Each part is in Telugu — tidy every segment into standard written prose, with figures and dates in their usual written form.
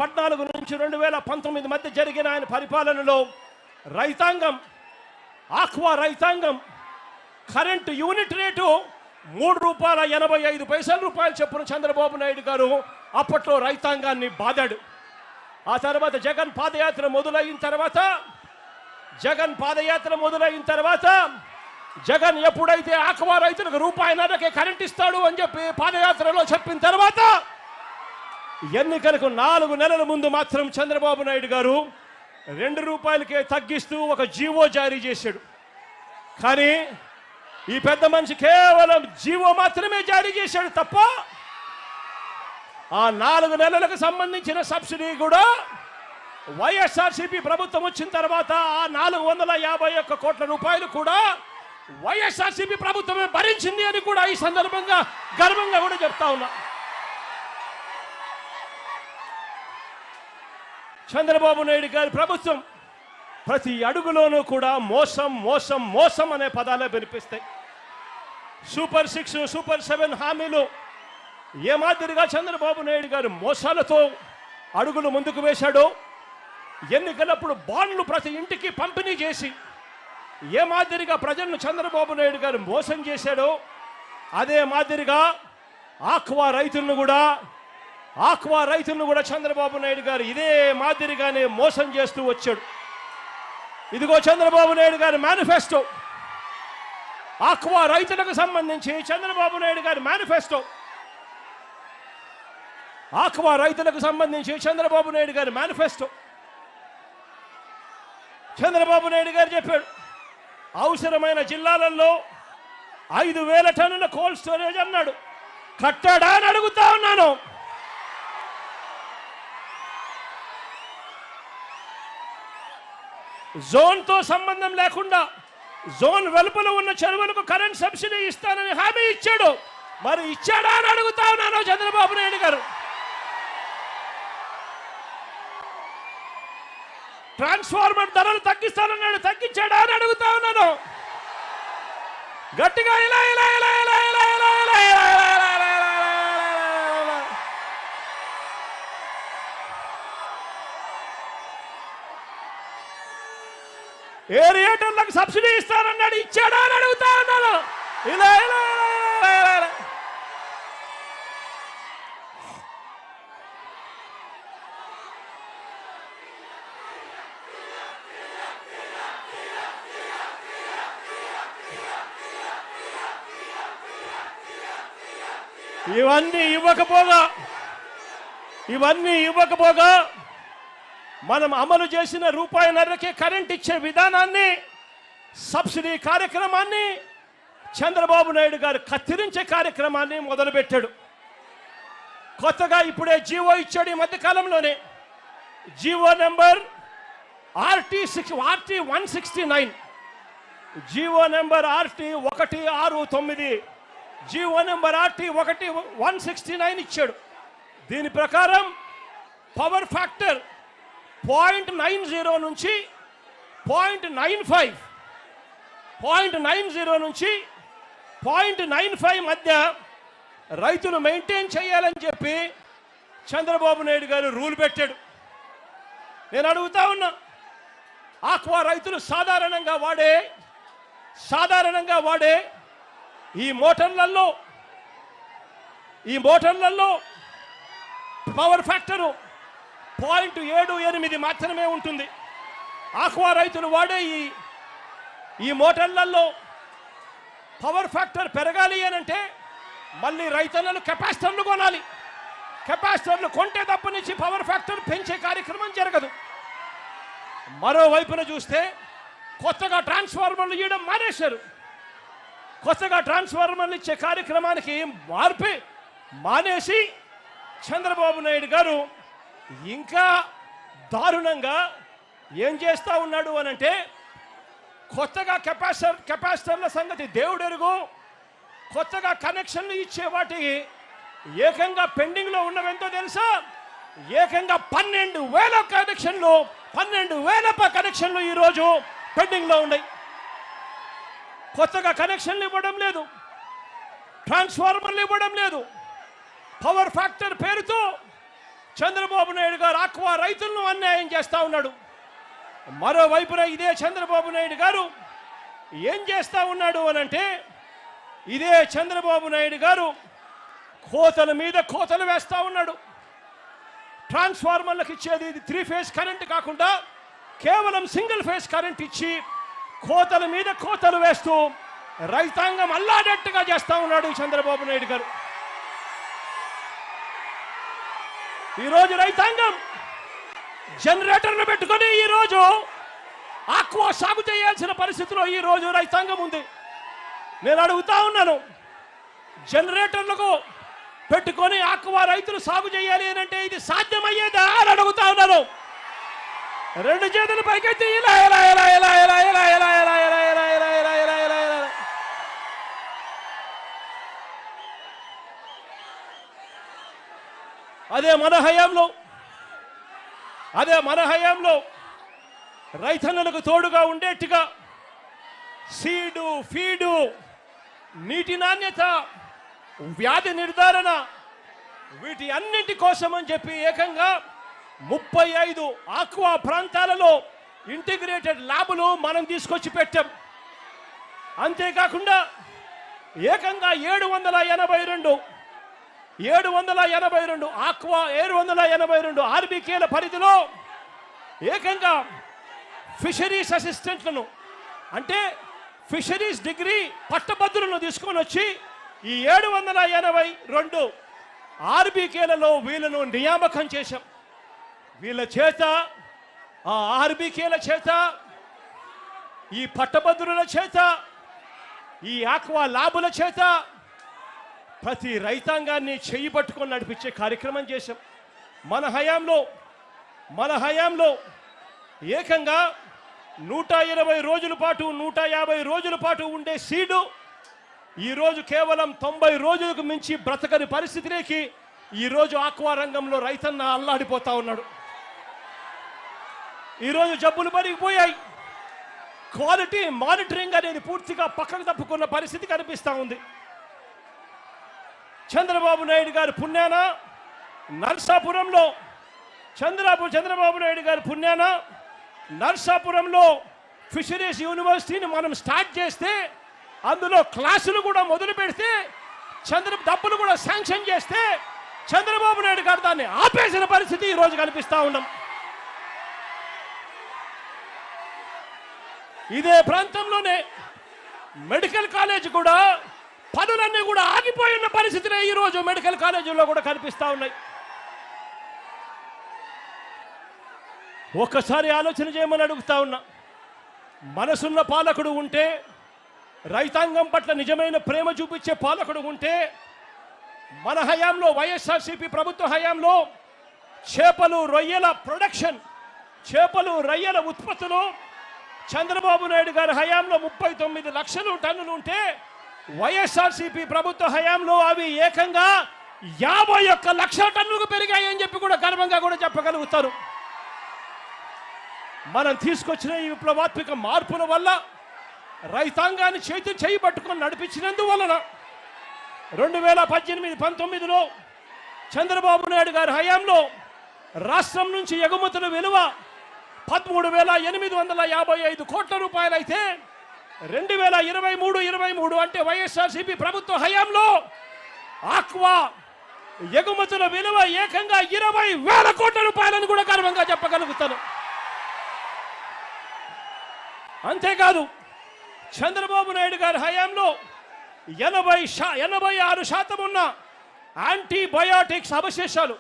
2014 నుంచి 2019 మధ్య జరిగిన ఆయన పరిపాలనలో రైతాంగం, ఆక్వా రైతాంగం కరెంటు యూనిట్ రేటు ₹3.85 చొప్పున చంద్రబాబు నాయుడు గారు అప్పట్లో రైతాంగాన్ని బాదాడు. ఆ తర్వాత జగన్ పాదయాత్ర మొదలైన తర్వాత జగన్ ఎప్పుడైతే ఆక్వా రైతులకు ₹1.5కే కరెంట్ ఇస్తాడు అని చెప్పి పాదయాత్రలో చెప్పిన తర్వాత ఎన్నికలకు 4 నెలల ముందు మాత్రం చంద్రబాబు నాయుడు గారు ₹2కే తగ్గిస్తూ ఒక జీవో జారీ చేశాడు. కానీ ఈ పెద్ద మనిషి కేవలం జీవో మాత్రమే జారీ చేశాడు తప్ప ఆ 4 నెలలకు సంబంధించిన సబ్సిడీ కూడా వైఎస్ఆర్సీపీ ప్రభుత్వం వచ్చిన తర్వాత ఆ ₹451 కోట్ల కూడా వైఎస్ఆర్సీపీ ప్రభుత్వమే భరించింది అని కూడా ఈ సందర్భంగా గర్వంగా కూడా చెప్తా ఉన్నా. చంద్రబాబు నాయుడు గారి ప్రభుత్వం ప్రతి అడుగులోనూ కూడా మోసం మోసం మోసం అనే పదాలే వినిపిస్తాయి. సూపర్ 6, సూపర్ 7 హామీలు ఏ మాదిరిగా చంద్రబాబు నాయుడు గారు మోసాలతో అడుగులు ముందుకు వేశాడో, ఎన్నికలప్పుడు బాండ్లు ప్రతి ఇంటికి పంపిణీ చేసి ఏ మాదిరిగా ప్రజలను చంద్రబాబు నాయుడు గారు మోసం చేశాడో, అదే మాదిరిగా ఆక్వా రైతులను కూడా చంద్రబాబు నాయుడు గారు ఇదే మాదిరిగానే మోసం చేస్తూ వచ్చాడు. ఇదిగో చంద్రబాబు నాయుడు గారి మేనిఫెస్టో, ఆక్వా రైతులకు సంబంధించి చంద్రబాబు నాయుడు గారి మేనిఫెస్టో, ఆక్వా రైతులకు సంబంధించి చంద్రబాబు నాయుడు గారి మేనిఫెస్టో. చంద్రబాబు నాయుడు గారు చెప్పాడు, అవసరమైన జిల్లాలలో 5,000 టన్నుల కోల్డ్ స్టోరేజ్ అన్నాడు. కట్టాడా అని అడుగుతా ఉన్నాను. జోన్తో సంబంధం లేకుండా జోన్ వెలుపల ఉన్న చెరువులకు కరెంట్ సబ్సిడీ ఇస్తానని హామీ ఇచ్చాడు. మరి ఇచ్చాడా అని అడుగుతా ఉన్నాను చంద్రబాబు నాయుడు గారు. ట్రాన్స్ఫార్మర్ ధరలు తగ్గిస్తానన్నాడు, తగ్గించాడా అని అడుగుతా ఉన్నాను. గట్టిగా ఇలా ఇలా ఇలా ఇలా ఇలా ఇలా ఇలా ఏరియేటర్లకు సబ్సిడీ ఇస్తానన్నాడు, ఇచ్చాడా అని అడుగుతా ఉన్నాను. ఇలా ఇలా ఇలా ఇలా ఇవన్నీ ఇవ్వకపోగా మనం అమలు చేసిన ₹1.5కే కరెంట్ ఇచ్చే విధానాన్ని, సబ్సిడీ కార్యక్రమాన్ని చంద్రబాబు నాయుడు గారు కత్తిరించే కార్యక్రమాన్ని మొదలుపెట్టాడు. కొత్తగా ఇప్పుడే జీవో ఇచ్చాడు. ఈ మధ్య కాలంలోనే GO number RT169, GO number RT169, GO number RT169 ఇచ్చాడు. దీని ప్రకారం పవర్ ఫ్యాక్టర్ 0.90 నుంచి 0.95 మధ్య రైతులు మెయింటైన్ చేయాలని చెప్పి చంద్రబాబు నాయుడు గారు రూల్ పెట్టాడు. నేను అడుగుతా ఉన్నా, ఆక్వా రైతులు సాధారణంగా వాడే ఈ మోటార్లలో పవర్ ఫ్యాక్టరు 0.78 మాత్రమే ఉంటుంది. ఆక్వా రైతులు వాడే ఈ మోటార్లలో పవర్ ఫ్యాక్టర్ పెరగాలి అనంటే మళ్ళీ రైతులను కెపాసిటర్లు కొనాలి. కెపాసిటర్లు కొంటే తప్పనిచ్చి పవర్ ఫ్యాక్టర్ పెంచే కార్యక్రమం జరగదు. మరోవైపున చూస్తే కొత్తగా ట్రాన్స్ఫార్మర్లు ఇవ్వడం మానేశారు. కొత్తగా ట్రాన్స్ఫార్మర్లు ఇచ్చే కార్యక్రమానికి మానేసి చంద్రబాబు నాయుడు గారు ఇంకా దారుణంగా ఏం చేస్తూ ఉన్నాడు అనంటే, కొత్తగా కెపాసిటర్ల సంగతి దేవుడెరుగు, కొత్తగా కనెక్షన్లు ఇచ్చే వాటికి ఏకంగా పెండింగ్లో ఉన్నవెంతో తెలుసా? ఏకంగా 12,000 కనెక్షన్లు ఈరోజు పెండింగ్లో ఉన్నాయి. కొత్తగా కనెక్షన్లు ఇవ్వడం లేదు, ట్రాన్స్ఫార్మర్లు ఇవ్వడం లేదు. పవర్ ఫ్యాక్టర్ పేరుతో చంద్రబాబు నాయుడు గారు ఆక్వా రైతులను అన్యాయం చేస్తా ఉన్నాడు. మరోవైపున ఇదే చంద్రబాబు నాయుడు గారు ఏం చేస్తా ఉన్నాడు అనంటే, ఇదే చంద్రబాబు నాయుడు గారు కోతల మీద కోతలు వేస్తా ఉన్నాడు. ట్రాన్స్ఫార్మర్లకు ఇచ్చేది ఇది 3 ఫేజ్ కరెంట్ కాకుండా కేవలం సింగిల్ ఫేజ్ కరెంట్ ఇచ్చి కోతల మీద కోతలు వేస్తూ రైతాంగం అల్లాడట్టుగా చేస్తా ఉన్నాడు ఈ చంద్రబాబు నాయుడు గారు. ఈరోజు రైతాంగం జనరేటర్లు పెట్టుకొని ఈరోజు ఆక్వా సాగు చేయాల్సిన పరిస్థితిలో ఈరోజు రైతాంగం ఉంది. నేను అడుగుతా ఉన్నాను, జనరేటర్లకు పెట్టుకొని ఆక్వా రైతులు సాగు చేయాలి అని అంటే ఇది సాధ్యమయ్యేదా అని అడుగుతా ఉన్నాను. 2 చేతులు పైకెత్తి ఇలా ఇలా ఇలా ఇలా ఇలా ఇలా ఇలా ఇలా ఇలా ఇలా ఇలా ఇలా ఇలా ఇలా ఇలా. అదే మన హయాంలో రైతన్నలకు తోడుగా ఉండేట్టుగా సీడు, ఫీడు, నీటి నాణ్యత, వ్యాధి నిర్ధారణ, వీటి అన్నింటి కోసం అని చెప్పి ఏకంగా 35 ఆక్వా ప్రాంతాలలో ఇంటిగ్రేటెడ్ ల్యాబులు మనం తీసుకొచ్చి పెట్టాం. అంతేకాకుండా ఏకంగా 782 ఆక్వా 782 ఆర్బీకేల పరిధిలో ఏకంగా ఫిషరీస్ అసిస్టెంట్లను, అంటే ఫిషరీస్ డిగ్రీ పట్టభద్రులను తీసుకొని వచ్చి ఈ 782 ఆర్బీకేలలో వీళ్ళను నియామకం చేశాం. వీళ్ళ చేత, ఆ ఆర్బీకేల చేత, ఈ పట్టభద్రుల చేత, ఈ ఆక్వా ల్యాబుల చేత ప్రతి రైతాంగాన్ని చేయి పట్టుకొని నడిపించే కార్యక్రమం చేశాం. మన హయాంలో ఏకంగా 120 రోజుల పాటు 150 రోజుల పాటు ఉండే సీడు ఈరోజు కేవలం 90 రోజులకు మించి బ్రతకని పరిస్థితిలోకి ఈరోజు ఆక్వా రంగంలో రైతన్న అల్లాడిపోతా ఉన్నాడు. ఈరోజు జబ్బులు పెరిగిపోయాయి. క్వాలిటీ మానిటరింగ్ అనేది పూర్తిగా పక్కకు తప్పుకున్న పరిస్థితి కనిపిస్తూ ఉంది. చంద్రబాబు నాయుడు గారి పుణ్యాన నర్సాపురంలో చంద్రబాబు నాయుడు గారి పుణ్యాన నర్సాపురంలో ఫిషరీస్ యూనివర్సిటీని మనం స్టార్ట్ చేస్తే, అందులో క్లాసులు కూడా మొదలు పెడితే, డబ్బులు కూడా శాంక్షన్ చేస్తే చంద్రబాబు నాయుడు గారు దాన్ని ఆపేసిన పరిస్థితి ఈరోజు కనిపిస్తూ ఉన్నాం. ఇదే ప్రాంతంలోనే మెడికల్ కాలేజ్ కూడా పనులన్నీ కూడా ఆగిపోయి ఉన్న పరిస్థితులే ఈరోజు మెడికల్ కాలేజీల్లో కూడా కనిపిస్తూ ఉన్నాయి. ఒక్కసారి ఆలోచన చేయమని అడుగుతా ఉన్నా. మనసున్న పాలకుడు ఉంటే, రైతాంగం పట్ల నిజమైన ప్రేమ చూపించే పాలకుడు ఉంటే, మన హయాంలో వైఎస్ఆర్సీపీ ప్రభుత్వ హయాంలో చేపలు రొయ్యల ప్రొడక్షన్, చేపలు రొయ్యల ఉత్పత్తులు చంద్రబాబు నాయుడు గారి హయాంలో 39 లక్షల టన్నులు ఉంటే, వైఎస్ఆర్సీపీ ప్రభుత్వ హయాంలో అవి ఏకంగా 51 లక్షల టన్నులకు పెరిగాయని చెప్పి కూడా గర్వంగా కూడా చెప్పగలుగుతారు. మనం తీసుకొచ్చిన ఈ విప్లవాత్మక మార్పుల వల్ల రైతాంగాన్ని చేయి పట్టుకొని నడిపించినందువలన 2018-19లో చంద్రబాబు నాయుడు గారి హయాంలో రాష్ట్రం నుంచి ఎగుమతుల విలువ 13,855 కోట్ల రూపాయలు అయితే 2023 అంటే వైఎస్ఆర్సీపీ ప్రభుత్వ హయాంలో ఆక్వా ఎగుమతుల విలువ ఏకంగా 20,000 కోట్ల రూపాయలను కూడా గర్వంగా చెప్పగలుగుతాను. అంతేకాదు, చంద్రబాబు నాయుడు గారి హయాంలో 86% ఉన్న యాంటీబయోటిక్స్ అవశేషాలు,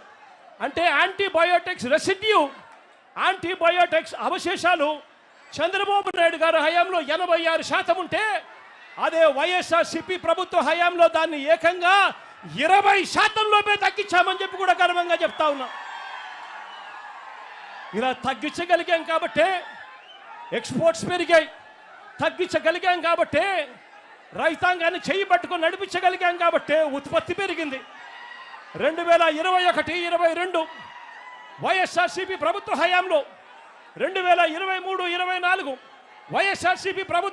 అంటే యాంటీబయోటిక్స్ అవశేషాలు చంద్రబాబు నాయుడు గారి హయాంలో 86% ఉంటే, అదే వైఎస్ఆర్సీపీ ప్రభుత్వ హయాంలో దాన్ని ఏకంగా 20% లోపే తగ్గించామని చెప్పి కూడా గర్వంగా చెప్తా ఉన్నా. ఇలా తగ్గించగలిగాం కాబట్టే ఎక్స్పోర్ట్స్ పెరిగాయి, తగ్గించగలిగాం కాబట్టే రైతాంగాన్ని చేయి పట్టుకొని నడిపించగలిగాం కాబట్టే ఉత్పత్తి పెరిగింది. 2021-22 వైఎస్ఆర్సీపీ ప్రభుత్వ హయాంలో 2023-24 వైఎస్ఆర్సీపీ ప్రభుత్వ